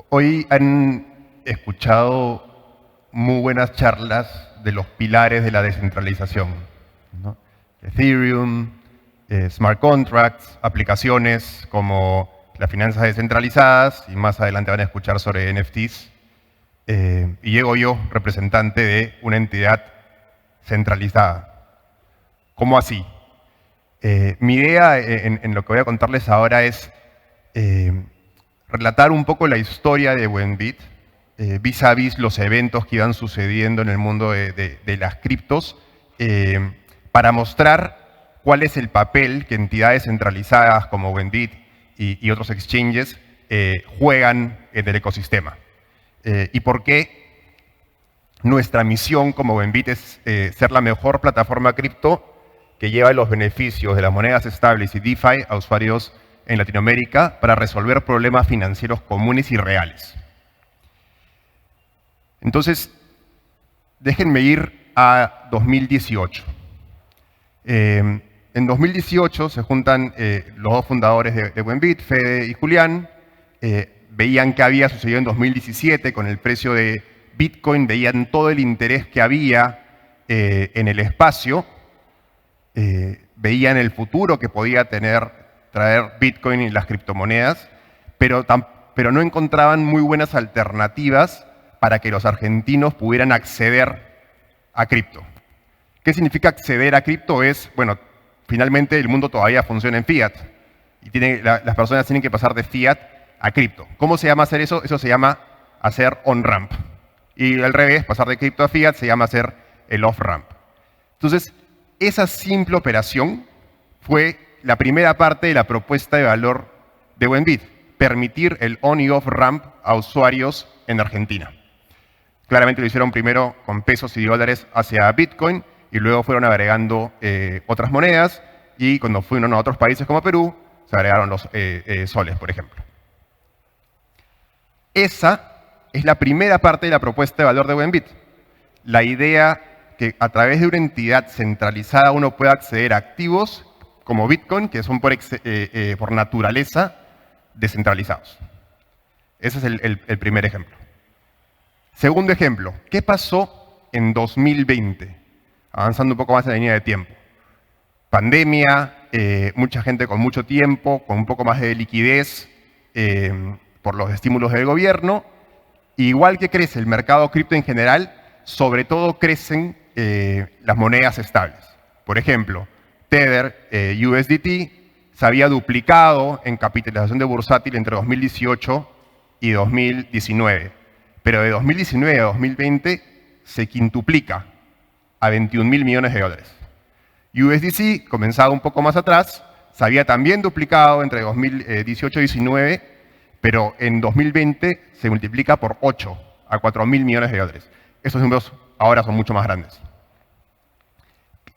Hoy han escuchado muy buenas charlas de los pilares de la descentralización, ¿no? Ethereum, smart contracts, aplicaciones como las finanzas descentralizadas, y más adelante van a escuchar sobre NFTs. Y llego yo, representante de una entidad centralizada. ¿Cómo así? Mi idea en lo que voy a contarles ahora es relatar un poco la historia de Buenbit, vis a vis los eventos que iban sucediendo en el mundo de las criptos, para mostrar cuál es el papel que entidades centralizadas como Buenbit y otros exchanges juegan en el ecosistema. Y por qué nuestra misión como Buenbit es ser la mejor plataforma cripto que lleva los beneficios de las monedas estables y DeFi a usuarios en Latinoamérica para resolver problemas financieros comunes y reales. Entonces, déjenme ir a 2018. En 2018 se juntan los dos fundadores de Buenbit, Fede y Julián. Veían qué había sucedido en 2017 con el precio de Bitcoin, veían todo el interés que había en el espacio, veían el futuro que podía traer Bitcoin y las criptomonedas, pero no encontraban muy buenas alternativas para que los argentinos pudieran acceder a cripto. ¿Qué significa acceder a cripto? Bueno, finalmente el mundo todavía funciona en fiat y las personas tienen que pasar de fiat a cripto. ¿Cómo se llama hacer eso? Eso se llama hacer on-ramp. Y al revés, pasar de cripto a fiat se llama hacer el off-ramp. Entonces, esa simple operación fue la primera parte de la propuesta de valor de Buenbit, permitir el on y off ramp a usuarios en Argentina. Claramente lo hicieron primero con pesos y dólares hacia Bitcoin y luego fueron agregando otras monedas, y cuando fueron a otros países como Perú, se agregaron los soles, por ejemplo. Esa es la primera parte de la propuesta de valor de Buenbit. La idea que a través de una entidad centralizada uno pueda acceder a activos como Bitcoin, que son por naturaleza descentralizados. Ese es el primer ejemplo. Segundo ejemplo, ¿qué pasó en 2020? Avanzando un poco más en la línea de tiempo. Pandemia, mucha gente con mucho tiempo, con un poco más de liquidez por los estímulos del gobierno. Igual que crece el mercado cripto en general, sobre todo crecen las monedas estables. Por ejemplo, Tether, USDT, se había duplicado en capitalización de bursátil entre 2018 y 2019. Pero de 2019 a 2020 se quintuplica a 21.000 millones de dólares. USDC, comenzado un poco más atrás, se había también duplicado entre 2018 y 2019, pero en 2020 se multiplica por 8 a 4.000 millones de dólares. Estos números ahora son mucho más grandes.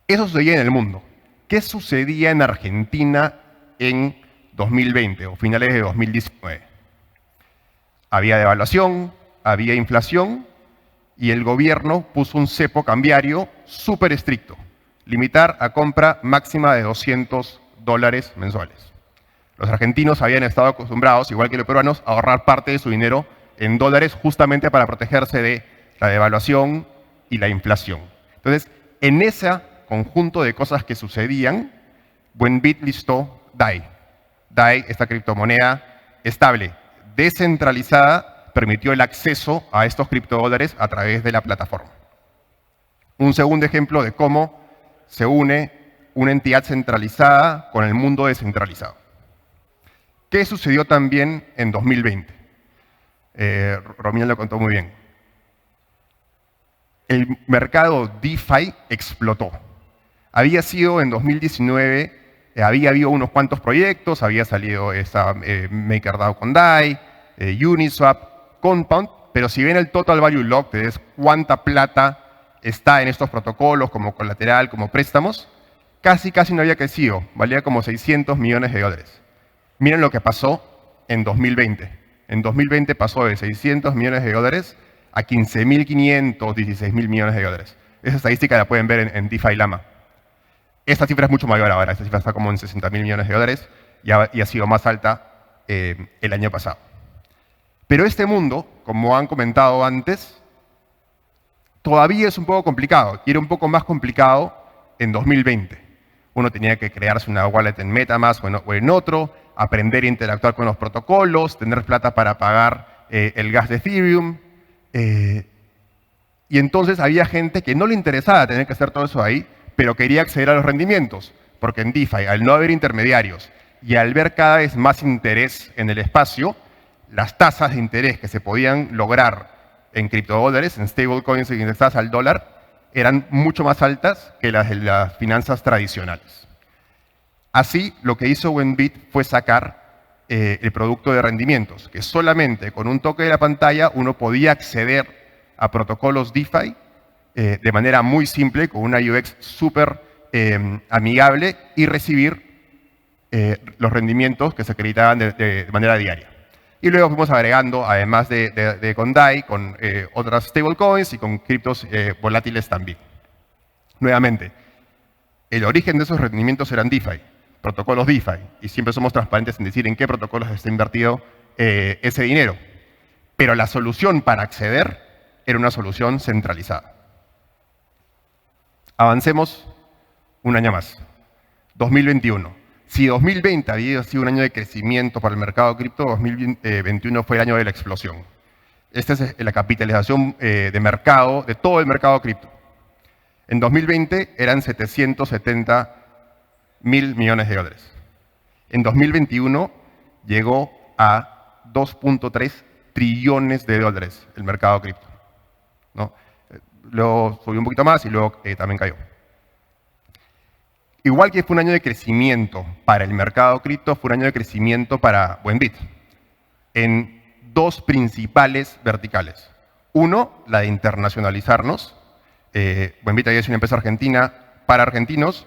Eso sucedía en el mundo. ¿Qué sucedía en Argentina en 2020 o finales de 2019? Había devaluación, había inflación y el gobierno puso un cepo cambiario súper estricto. Limitar a compra máxima de $200 mensuales. Los argentinos habían estado acostumbrados, igual que los peruanos, a ahorrar parte de su dinero en dólares justamente para protegerse de la devaluación y la inflación. Entonces, en ese conjunto de cosas que sucedían, Buenbit listó DAI. DAI, esta criptomoneda estable, descentralizada, permitió el acceso a estos criptodólares a través de la plataforma. Un segundo ejemplo de cómo se une una entidad centralizada con el mundo descentralizado. ¿Qué sucedió también en 2020? Romina lo contó muy bien. El mercado DeFi explotó. Había sido en 2019, había habido unos cuantos proyectos, había salido esta MakerDAO con DAI, Uniswap, Compound, pero si bien el Total Value Locked es cuánta plata está en estos protocolos como colateral, como préstamos, casi no había crecido, valía como 600 millones de dólares. Miren lo que pasó en 2020. En 2020 pasó de 600 millones de dólares a 15.500, 16.000 millones de dólares. Esa estadística la pueden ver en DeFi Lama. Esta cifra es mucho mayor ahora, esta cifra está como en 60.000 millones de dólares y ha sido más alta el año pasado. Pero este mundo, como han comentado antes, todavía es un poco complicado, y era un poco más complicado en 2020. Uno tenía que crearse una wallet en MetaMask o en otro, aprender a interactuar con los protocolos, tener plata para pagar el gas de Ethereum. Y entonces había gente que no le interesaba tener que hacer todo eso ahí, pero quería acceder a los rendimientos, porque en DeFi, al no haber intermediarios y al ver cada vez más interés en el espacio, las tasas de interés que se podían lograr en criptodólares, en stablecoins indexadas al dólar, eran mucho más altas que las de las finanzas tradicionales. Así, lo que hizo Wenbit fue sacar el producto de rendimientos, que solamente con un toque de la pantalla uno podía acceder a protocolos DeFi de manera muy simple, con una UX súper amigable y recibir los rendimientos que se acreditaban de manera diaria. Y luego fuimos agregando, además de con DAI, con otras stablecoins y con criptos volátiles también. Nuevamente, el origen de esos rendimientos eran DeFi, protocolos DeFi, y siempre somos transparentes en decir en qué protocolos está invertido ese dinero. Pero la solución para acceder era una solución centralizada. Avancemos un año más, 2021. Si 2020 había sido un año de crecimiento para el mercado cripto, 2021 fue el año de la explosión. Esta es la capitalización de mercado, de todo el mercado cripto. En 2020 eran 770 mil millones de dólares. En 2021 llegó a 2.3 trillones de dólares el mercado cripto, ¿no? Luego subió un poquito más y luego también cayó. Igual que fue un año de crecimiento para el mercado cripto, fue un año de crecimiento para Wenbit en dos principales verticales. Uno, la de internacionalizarnos. Wenbit había sido una empresa argentina para argentinos,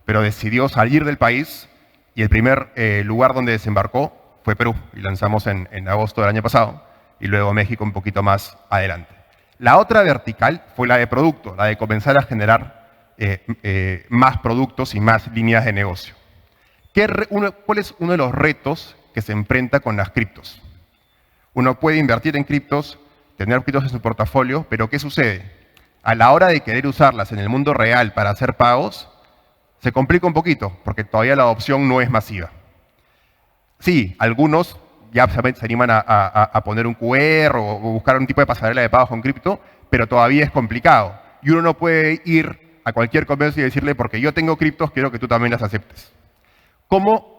pero decidió salir del país y el primer lugar donde desembarcó fue Perú y lanzamos en agosto del año pasado y luego México un poquito más adelante. La otra vertical fue la de producto, la de comenzar a generar más productos y más líneas de negocio. ¿Cuál es uno de los retos que se enfrenta con las criptos? Uno puede invertir en criptos, tener criptos en su portafolio, pero ¿qué sucede? A la hora de querer usarlas en el mundo real para hacer pagos, se complica un poquito, porque todavía la adopción no es masiva. Sí, algunos ya se animan a poner un QR o buscar un tipo de pasarela de pagos con cripto, pero todavía es complicado. Y uno no puede ir a cualquier comercio y decirle, porque yo tengo criptos, quiero que tú también las aceptes. ¿Cómo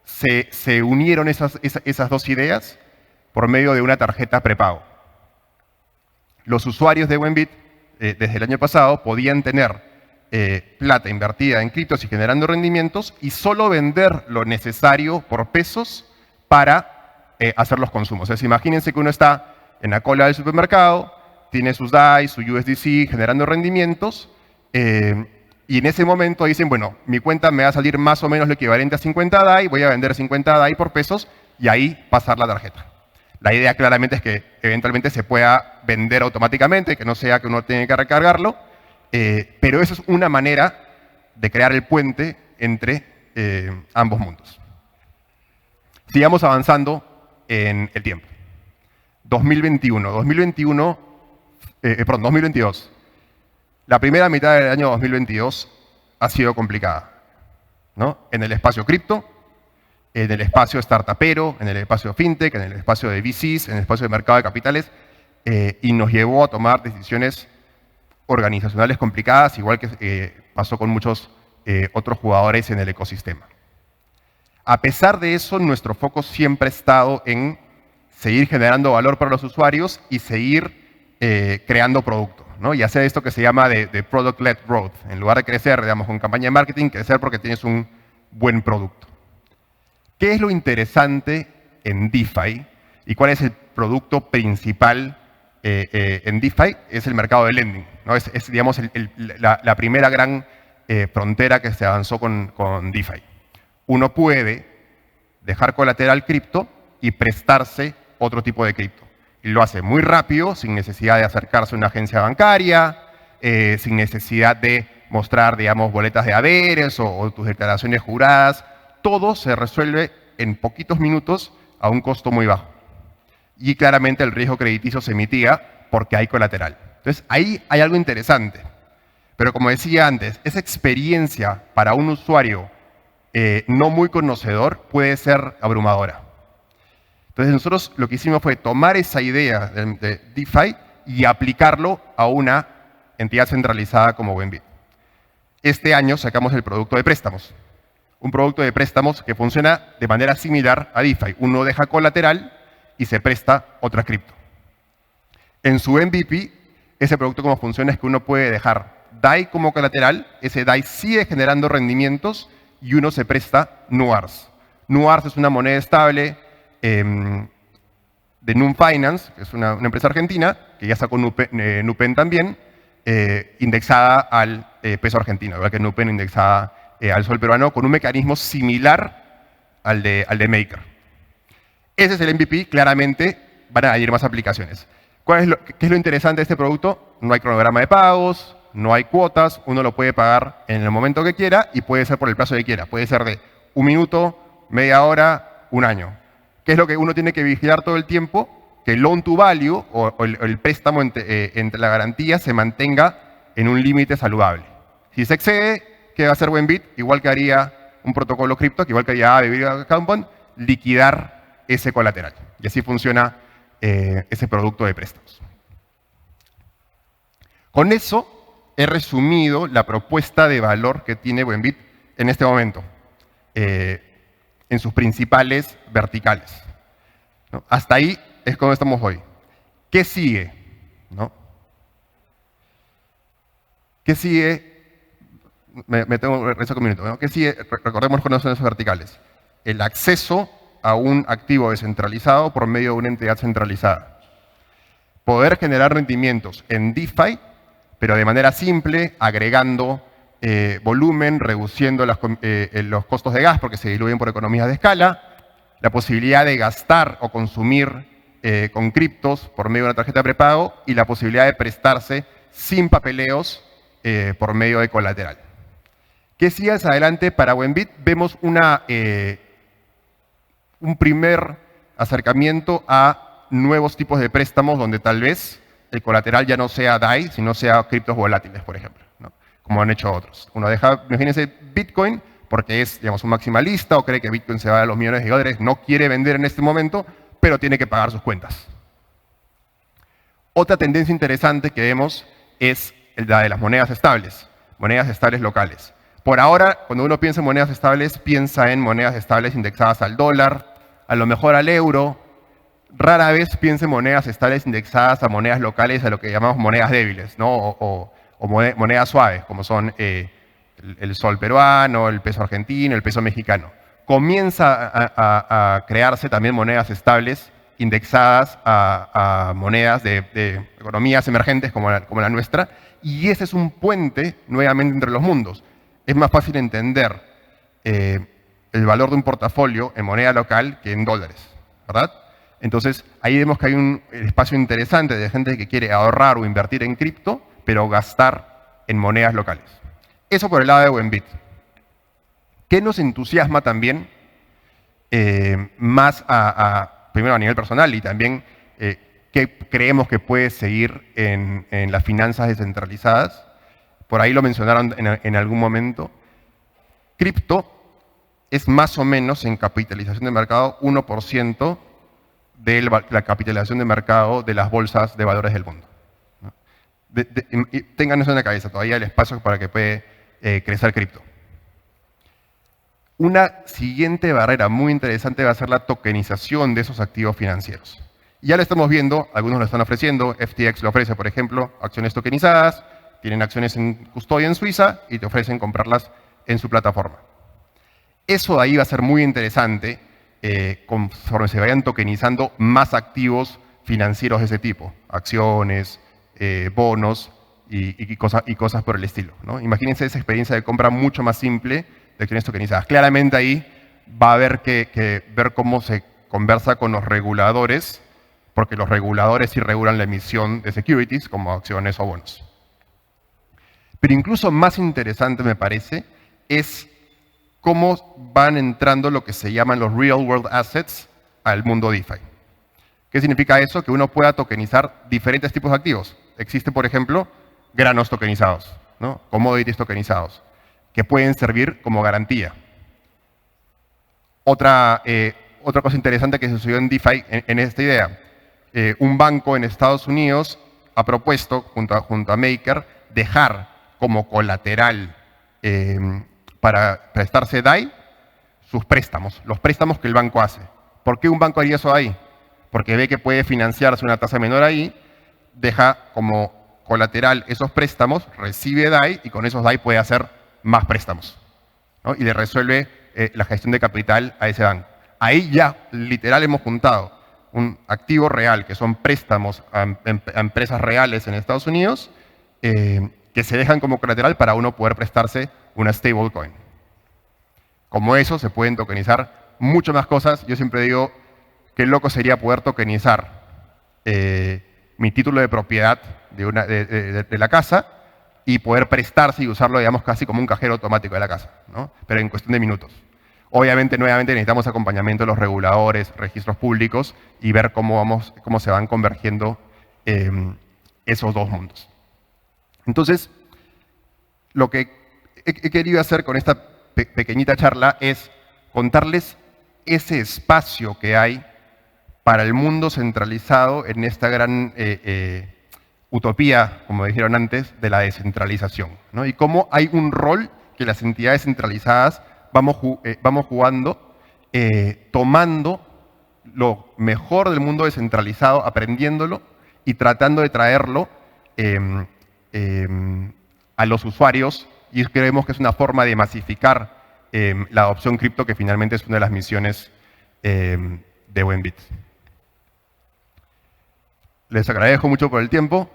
se unieron esas dos ideas? Por medio de una tarjeta prepago. Los usuarios de Wenbit, desde el año pasado, podían tener plata invertida en criptos y generando rendimientos y solo vender lo necesario por pesos para hacer los consumos. Es, imagínense que uno está en la cola del supermercado, tiene sus DAI, su USDC generando rendimientos, y en ese momento dicen, bueno, mi cuenta me va a salir más o menos lo equivalente a 50 DAI, voy a vender 50 DAI por pesos y ahí pasar la tarjeta. La idea claramente es que eventualmente se pueda vender automáticamente, que no sea que uno tenga que recargarlo, pero eso es una manera de crear el puente entre ambos mundos. Sigamos avanzando en el tiempo. 2022. La primera mitad del año 2022 ha sido complicada, ¿no? En el espacio cripto, en el espacio startupero, en el espacio fintech, en el espacio de VCs, en el espacio de mercado de capitales, y nos llevó a tomar decisiones organizacionales complicadas, igual que pasó con muchos otros jugadores en el ecosistema. A pesar de eso, nuestro foco siempre ha estado en seguir generando valor para los usuarios y seguir creando producto, ¿no? Y hacer esto que se llama de product-led growth. En lugar de crecer, digamos, con campaña de marketing, crecer porque tienes un buen producto. ¿Qué es lo interesante en DeFi y cuál es el producto principal en DeFi? Es el mercado de lending, ¿no? Es digamos, la primera gran frontera que se avanzó con DeFi. Uno puede dejar colateral cripto y prestarse otro tipo de cripto. Y lo hace muy rápido, sin necesidad de acercarse a una agencia bancaria, sin necesidad de mostrar, digamos, boletas de haberes o tus declaraciones juradas. Todo se resuelve en poquitos minutos a un costo muy bajo. y claramente el riesgo crediticio se mitiga porque hay colateral. Entonces, ahí hay algo interesante. Pero como decía antes, esa experiencia para un usuario no muy conocedor puede ser abrumadora. Entonces, nosotros lo que hicimos fue tomar esa idea de DeFi y aplicarlo a una entidad centralizada como Buenbit. Este año sacamos el producto de préstamos. Un producto de préstamos que funciona de manera similar a DeFi. Uno deja colateral y se presta otra cripto. En su MVP, ese producto como funciona es que uno puede dejar DAI como colateral, ese DAI sigue generando rendimientos y uno se presta NUARS. NUARS es una moneda estable de Num Finance, que es una empresa argentina, que ya sacó Nupen también, indexada al peso argentino, igual que Nupen indexada al sol peruano, con un mecanismo similar al de Maker. Ese es el MVP, claramente van a añadir más aplicaciones. ¿Qué es lo interesante de este producto? No hay cronograma de pagos, no hay cuotas, uno lo puede pagar en el momento que quiera y puede ser por el plazo que quiera. Puede ser de 1 minuto, media hora, 1 año. ¿Qué es lo que uno tiene que vigilar todo el tiempo? Que el loan to value o el préstamo entre la garantía se mantenga en un límite saludable. Si se excede, ¿qué va a hacer Buenbit? Igual que haría un protocolo cripto, que igual que haría Aave Compound, liquidar ese colateral. Y así funciona ese producto de préstamos. Con eso he resumido la propuesta de valor que tiene Buenbit en este momento, en sus principales verticales, ¿no? Hasta ahí es como estamos hoy. ¿Qué sigue? ¿No? ¿Qué sigue? Me tengo rezo un minuto, ¿no? ¿Qué sigue? Recordemos cuáles son esos verticales. El acceso a un activo descentralizado por medio de una entidad centralizada. Poder generar rendimientos en DeFi, pero de manera simple, agregando volumen, reduciendo los costos de gas porque se diluyen por economías de escala, la posibilidad de gastar o consumir con criptos por medio de una tarjeta de prepago y la posibilidad de prestarse sin papeleos por medio de colateral. ¿Qué sigue hacia adelante para Buenbit? Vemos un primer acercamiento a nuevos tipos de préstamos donde tal vez el colateral ya no sea DAI, sino sea criptos volátiles, por ejemplo, ¿no? Como han hecho otros. Uno deja, imagínense, Bitcoin, porque es, digamos, un maximalista o cree que Bitcoin se va a los millones de dólares, no quiere vender en este momento, pero tiene que pagar sus cuentas. Otra tendencia interesante que vemos es la de las monedas estables locales. Por ahora, cuando uno piensa en monedas estables, piensa en monedas estables indexadas al dólar, a lo mejor al euro. Rara vez piensa en monedas estables indexadas a monedas locales, a lo que llamamos monedas débiles, ¿no? o monedas suaves, como son el sol peruano, el peso argentino, el peso mexicano. Comienza a crearse también monedas estables indexadas a monedas de economías emergentes como la nuestra, y ese es un puente nuevamente entre los mundos. Es más fácil entender el valor de un portafolio en moneda local que en dólares, ¿verdad? Entonces, ahí vemos que hay un espacio interesante de gente que quiere ahorrar o invertir en cripto, pero gastar en monedas locales. Eso por el lado de Buenbit. ¿Qué nos entusiasma también más primero a nivel personal y también qué creemos que puede seguir en las finanzas descentralizadas? Por ahí lo mencionaron en algún momento. Cripto es más o menos en capitalización de mercado 1% de la capitalización de mercado de las bolsas de valores del mundo. ¿No? Tengan eso en la cabeza, todavía hay espacio para que pueda crecer cripto. Una siguiente barrera muy interesante va a ser la tokenización de esos activos financieros. Ya lo estamos viendo, algunos lo están ofreciendo, FTX lo ofrece, por ejemplo, acciones tokenizadas, tienen acciones en custodia en Suiza y te ofrecen comprarlas en su plataforma. Eso de ahí va a ser muy interesante conforme se vayan tokenizando más activos financieros de ese tipo, acciones, bonos y cosas por el estilo, ¿no? Imagínense esa experiencia de compra mucho más simple de acciones tokenizadas. Claramente ahí va a haber que ver cómo se conversa con los reguladores, porque los reguladores sí regulan la emisión de securities como acciones o bonos. Pero incluso más interesante me parece es cómo van entrando lo que se llaman los real world assets al mundo DeFi. ¿Qué significa eso? Que uno pueda tokenizar diferentes tipos de activos. Existen, por ejemplo, granos tokenizados, ¿no? Commodities tokenizados, que pueden servir como garantía. Otra cosa interesante que sucedió en DeFi en esta idea. Un banco en Estados Unidos ha propuesto, junto a Maker, dejar como colateral para prestarse DAI sus préstamos, los préstamos que el banco hace. ¿Por qué un banco haría eso ahí? Porque ve que puede financiarse una tasa menor ahí, deja como colateral esos préstamos, recibe DAI y con esos DAI puede hacer más préstamos, ¿no? Y le resuelve la gestión de capital a ese banco. Ahí ya, literal, hemos juntado un activo real, que son préstamos a empresas reales en Estados Unidos, que se dejan como colateral para uno poder prestarse una stablecoin. Como eso, se pueden tokenizar mucho más cosas. Yo siempre digo, qué loco sería poder tokenizar mi título de propiedad de la casa y poder prestarse y usarlo, digamos, casi como un cajero automático de la casa, ¿no? Pero en cuestión de minutos. Obviamente, nuevamente, necesitamos acompañamiento de los reguladores, registros públicos y ver cómo se van convergiendo esos dos mundos. Entonces, lo que he querido hacer con esta pequeñita charla es contarles ese espacio que hay para el mundo centralizado en esta gran utopía, como dijeron antes, de la descentralización, ¿no? Y cómo hay un rol que las entidades centralizadas vamos jugando, tomando lo mejor del mundo descentralizado, aprendiéndolo y tratando de traerlo a los usuarios, y creemos que es una forma de masificar la adopción cripto, que finalmente es una de las misiones de Buenbit. Les agradezco mucho por el tiempo.